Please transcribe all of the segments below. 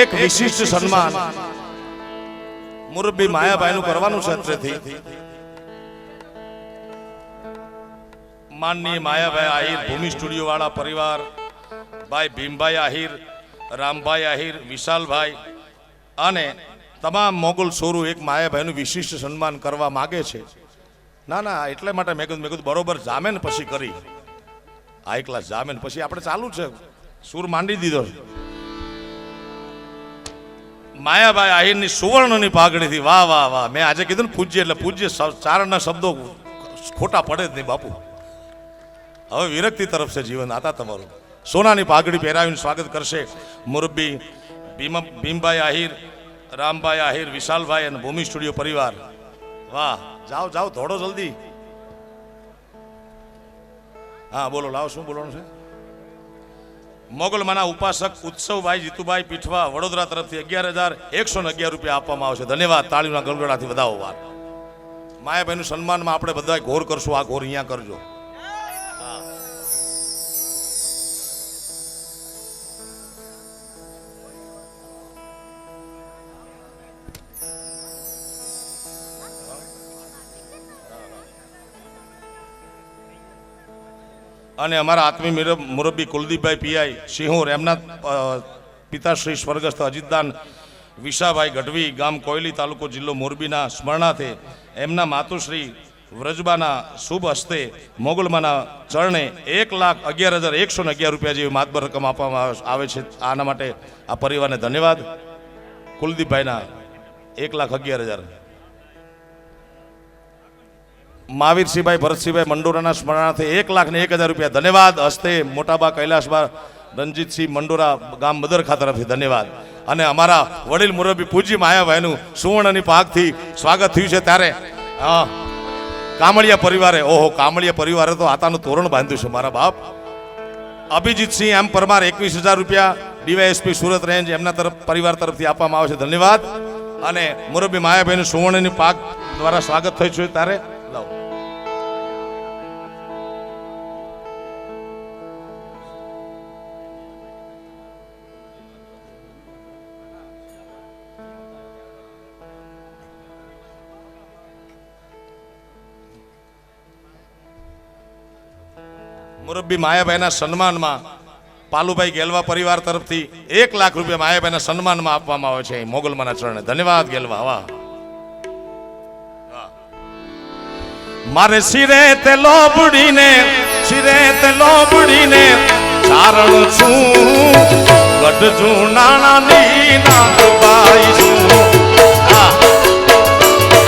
એક વિશિષ્ટ સન્માન મુરબ્બી માયાભાઈ નું કરવાનું છે અત્રેથી માનનીય માયાભાઈ આહિર ભૂમિ સ્ટુડિયો વાળા પરિવાર ભાઈ ભીમભાઈ આહિર રામભાઈ આહિર વિશાલભાઈ અને તમામ મોગલ સોરુ એક માયાભાઈનું વિશિષ્ટ સન્માન કરવા માગે છે. ના એટલે માટે મેં કીધું બરોબર જામે ને પછી કરી આ એકલા જામે ને પછી આપણે ચાલુ છે સૂર માંડી દીધો. માયાભાઈ આહિરની સુવર્ણની પાઘડીથી વાહ વાહ વાહ. મેં આજે કીધું ને પૂજ્ય એટલે પૂજ્ય ચારણના શબ્દો ખોટા પડે જ નહીં બાપુ. હવે વિરક્તિ તરફ છે જીવન આતા તમારું. સોનાની પાઘડી પહેરાવીને સ્વાગત કરશે મુરબ્બી ભીમભાઈ આહિર રામભાઈ આહિર વિશાલભાઈ અને ભૂમિ સ્ટુડિયો પરિવાર. વાહ જાઓ જાઓ થોડો જલ્દી. હા બોલો લાવો શું બોલવાનું છે. મોગલમાના ઉપાસક ઉત્સવભાઈ જીતુભાઈ પીઠવા વડોદરા તરફથી 11,111 રૂપિયા આપવામાં આવશે. ધન્યવાદ. તાળીના ગલગડાથી વધાવો વાર. માયાભાઈનું સન્માનમાં આપણે બધા ઘોર કરશું. આ ઘોર અહીંયા કરજો. અને અમારા આત્મીય મુરબ્બી કુલદીપભાઈ પીઆઈ સિંહોર એમના પિતાશ્રી સ્વર્ગસ્થ અજીતદાન વિશાભાઈ ગઢવી ગામ કોયલી તાલુકો જિલ્લો મોરબીના સ્મરણાર્થે એમના માતુશ્રી વ્રજબાના શુભ હસ્તે મોગલમાના ચરણે 1,11,111 રૂપિયા જેવી માતબર રકમ આપવામાં આવે છે. આના માટે આ પરિવારને ધન્યવાદ. કુલદીપભાઈના 1,11,000. મહાવીરસિંહભાઈ ભરતસિંહભાઈ મંડોરાના સ્મરણાર્થે 1,01,000 રૂપિયા ધન્યવાદ. હસ્તે મોટાબા કૈલાસબા રણજીતસિંહ મંડોરા ગામ મદરખા તરફથી ધન્યવાદ. અને અમારા વડીલ મુરબ્બી પૂજ્ય માયાભાઈનું સુવર્ણની પાકથી સ્વાગત થયું છે. ત્યારે કામળિયા પરિવારે ઓહો કામળિયા પરિવારે તો આતાનું તોરણ બાંધ્યું છે મારા બાપ. અભિજીતસિંહ એમ પરમાર 21,000 રૂપિયા ડીવાયએસપી સુરત રેન્જ એમના પરિવાર તરફથી આપવામાં આવે છે. ધન્યવાદ. અને મુરબ્બી માયાભાઈનું સુવર્ણની પાક દ્વારા સ્વાગત થયું છે. ત્યારે લાવો મુરબ્બી માયાભાઈના સન્માનમાં પાલુભાઈ ગેલવા પરિવાર તરફથી 1,00,000 રૂપિયા માયાભાઈના સન્માનમાં આપવામાં આવે છે મોગલમાના ચરણે. ધન્યવાદ ગેલવા. વાહ. મારે શિરે તે લોબડીને ચારણ છું ગઢ નાણાની નાગબાઈ છું.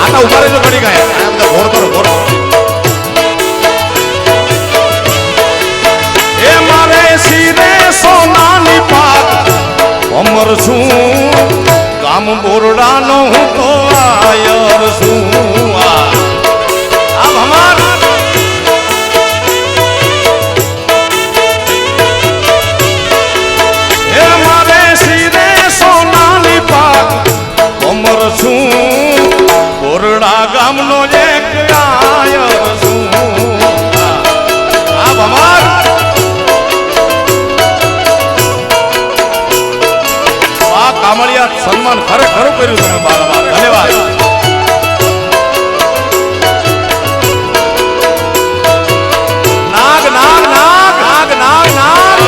આના ઉભારે જો પડી ગયા એમ તો ઘોર કરો ઘોર. એ મારે શિરે સોનાની પાક અમર છું ગામ બોરડાનો હું તો આયર છું. ગામનો એક આયર છું. આ કામળિયા સન્માન ખરેખર કર્યું તમે બાળા. ધન્યવાદ. નાગ નાગ નાગ નાગ નાગ નાગ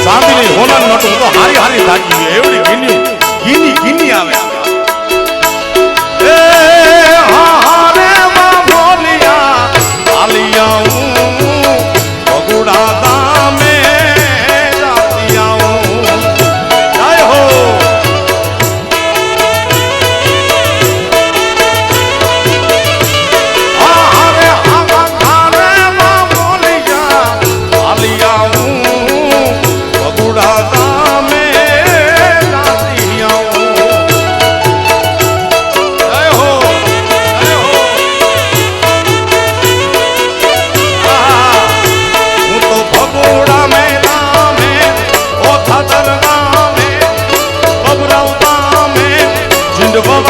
ચાંદની હોનાર નોટું તો હારી હારી થાકી એવડી ગીની આવે. એ હા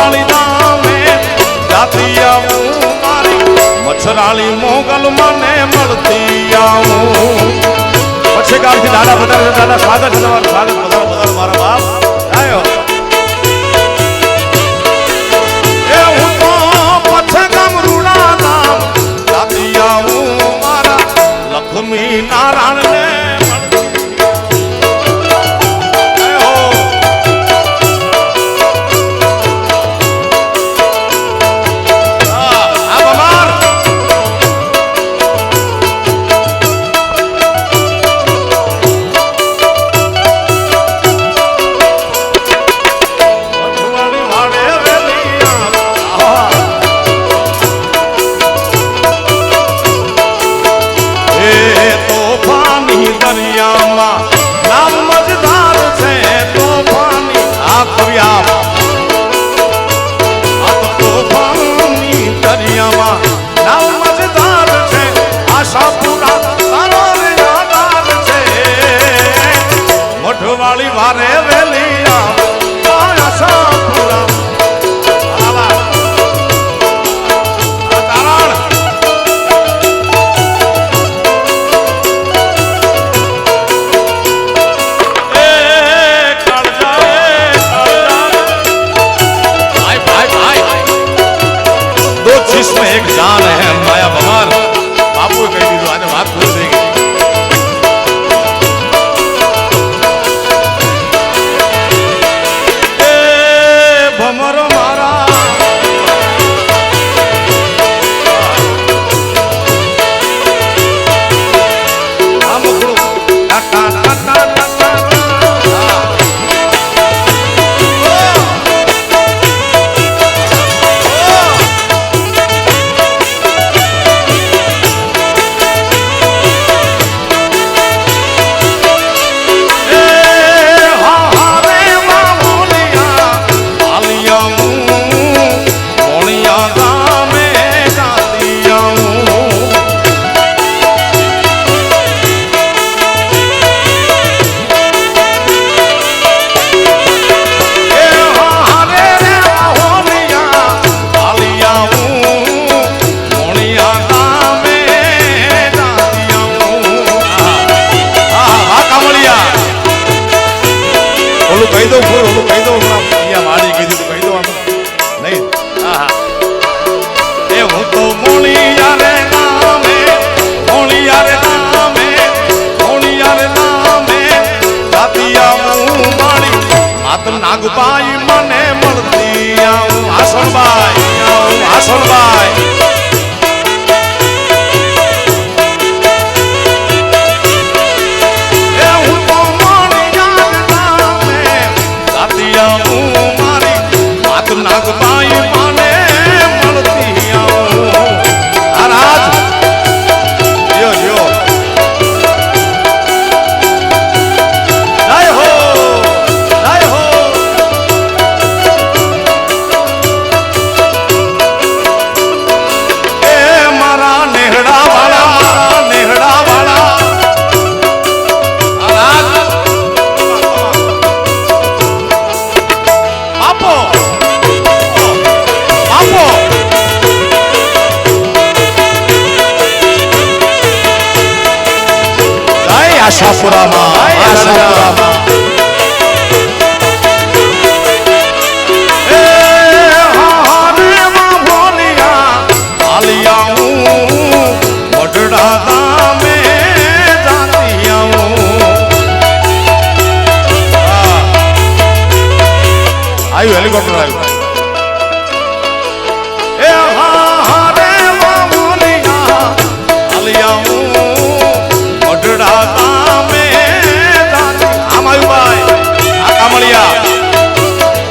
મઠવાળી ધામે જાતી આવું મારી મચ્છરાળી મોગલ મને મળતી આવું. પછી ગામથી દાદા પધારે છે. દાદા સ્વાગત છે તમારું. સ્વાગત પધારો પધારો મારા બાપ આવ્યો. એ હું તો પછી ગામ રૂડા ધામ જાતી આવું મારા લક્ષ્મી નારાયણ ને મઠવાળી વારે વેલી આશાપુરા जिसमें एक जान है माया बमार बापू कही दीजिए आज बात भूल देगी. भमरो मारा हम टाटा टाटा કહી દઉં પૂરું કહી દઉં અહીંયા મારી કીધું તો કહી દઉં આમ નહીં. એ હું તો મોણિયારે નામે જાતી આવું મારી માત નાગબાઈ મને મળતી આવું. આસણબાઈ નાગબાઈ મને મળતી આવું. આ રાજ લ્યો લ્યો જય હો જય હો. એ મારા નેહડા વાળા આ રાજ આપો આશાપુરામાં મઢડા ગામે જાતી આવું. આવ્યું હેલિકોપ્ટર આવ્યું.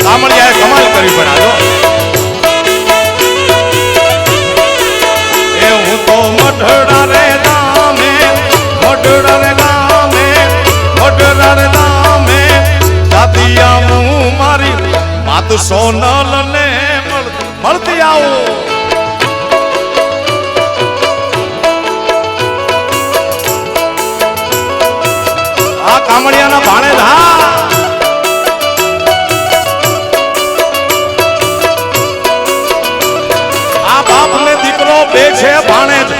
કામળિયાએ કમાલ કરી પણ આજો. એ હું તો મઢડા રે ગામે જાતી આવું મારી માત સોનલ ને મળતી આવું. આ કામળિયાના ભાણે ધા બાપ ને દીકરો બે છે ભાણે જ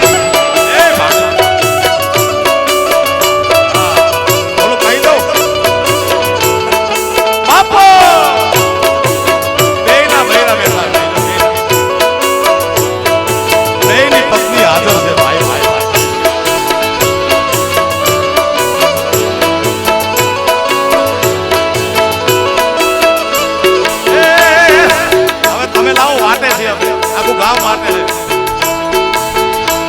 બોલો કહી દઉં બાપો બેના બૈરા બેઠા બેની પત્ની હાજર છે ભાઈ ભાઈ આખું ગામ માટે છે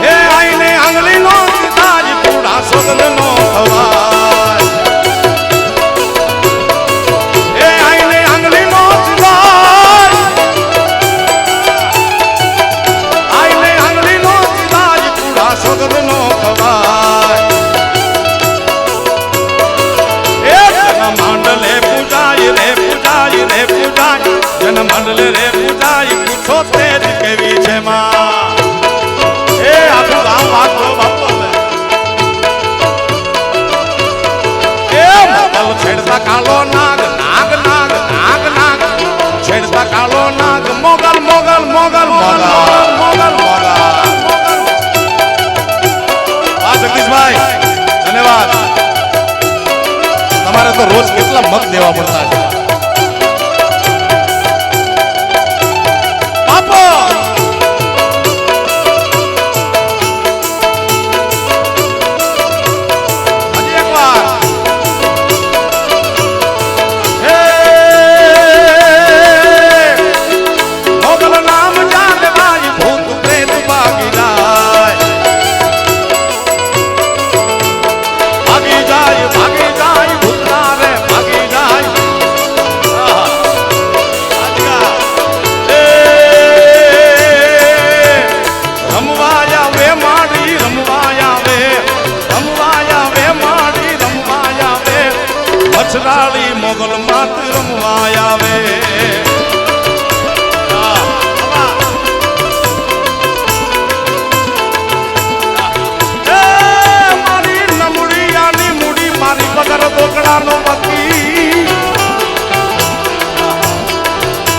હે આઈને આંગળી નો તાજ પૂડા સોગલ નો ખવાય હે આઈને આંગળી નો તાજ આઈને આંગળી નો તાજ પૂડા સોગલ નો ખવાય હે જન મંડલે પૂજાય રે પૂજાય રે પૂજાય જન મંડલે રે પૂજાય પૂછો તેજ કેવી છે માં એ આખું ગામ વાગતો બાપો એ મોગલ છેડતા કાળો નાગ નાગ નાગ નાગ નાગ છેડતા કાળો નાગ મોગલ મોગલ મોગલ મોગલ મોગલ મોગલ આ જગદીશભાઈ ધન્યવાદ તમારે તો રોજ કેટલા મત દેવા પડતા છે મછરાળી મોગલ માત રમવા આવે મારી નમડી આની મુડી મારી વગર દોકડાનો બકી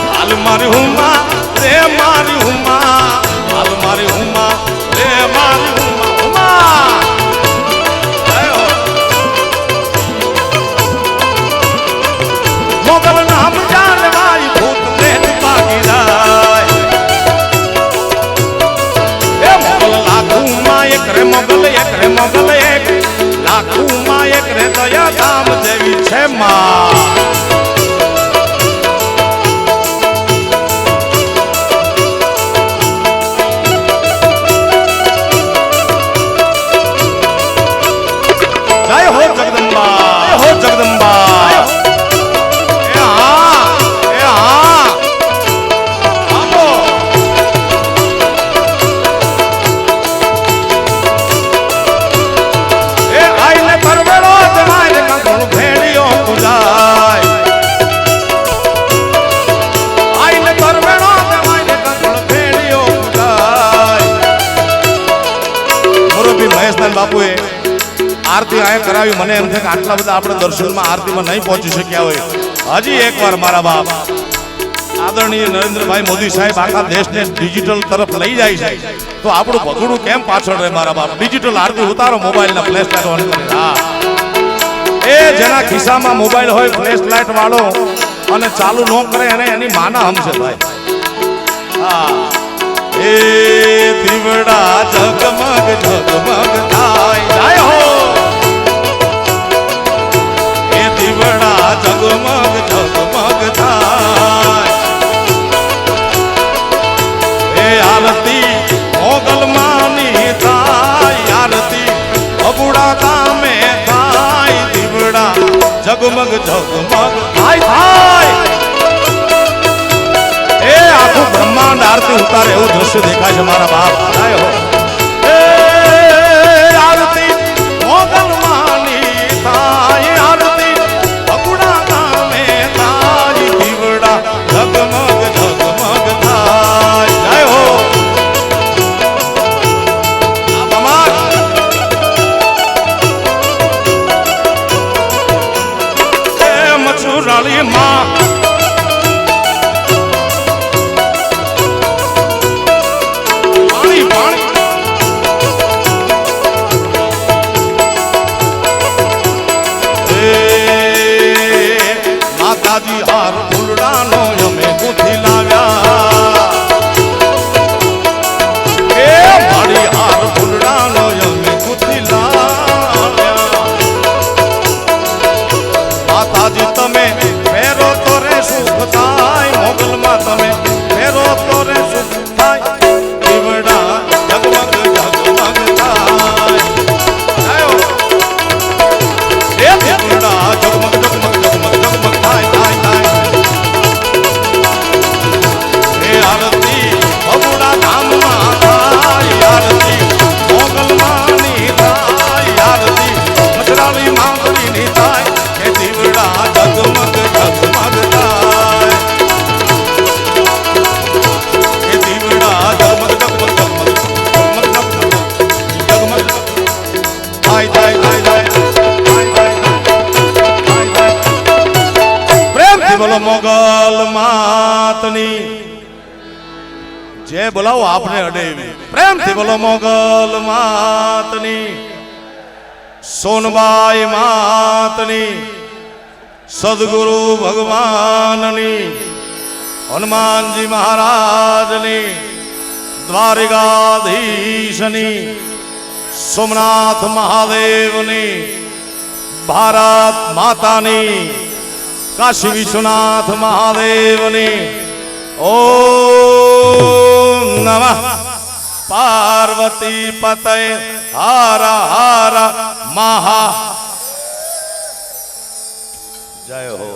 હાલ મારી હુમા રે મારી હુમા હાલ મારી હુમા રે મારી હુમા હુમા મોગલ નામ જાનવાઈ ભૂત પ્રેત ભાગી જાય એ મોગલ લાખું માં એક રે મોગલ એક રે મોગલ એક લાખું માં એક રે દયા ધામ જેવી છે માં જય હો જગદંબા જય હો જગદંબા બાપુએ આરતી આયા કરાવી મને એમ છે કે આટલા બધા આપણે દર્શનમાં આરતીમાં નહીં પહોંચી શક્યા હોય હજી એકવાર મારા બાપ આદરણીય નરેન્દ્રભાઈ મોદી સાહેબ આખા દેશને ડિજિટલ તરફ લઈ જાય છે તો આપણું ભગડું કેમ પાછળ રહે મારા બાપ ડિજિટલ આરતી ઉતારો મોબાઈલના ફ્લેશ લાઇટ ઓન કરી હા એ જેના ખિસ્સામાં મોબાઈલ હોય ફ્લેશ લાઇટ વાળો અને ચાલુ ન કરે એને એની માના હમશે ભાઈ હા એ દીવડા જગમગ જગમગ થાય જાય હો એ દીવડા જગમગ જગમગ થાય એ આરતી મોગલ માની થાય આરતી અબુડા ગામે થાય દીવડા જગમગ જગમગ થાય થાય એ આખું બ્રહ્માંડ આરતી ઉતારે એવું દ્રશ્ય દેખાય છે મારા બાપ આયો એ આરતી મોગલ માની થાય આરતી અકુડા ગામે થાય દીવડા જગમગ જગમગ થાય જય હો આ બમાર એ મછુરાળી માં માતની જે બોલાવો આપને અડે પ્રેમથી બોલો મોગલ માતની સોનબાઈ માતની સદગુરુ ભગવાનની હનુમાનજી મહારાજની દ્વારિકાધીશની સોમનાથ મહાદેવની ભારત માતાની કાશી વિશ્વનાથ મહાદેવની ઓમ નમઃ પાર્વતી પતય હર હર મહા જય હો।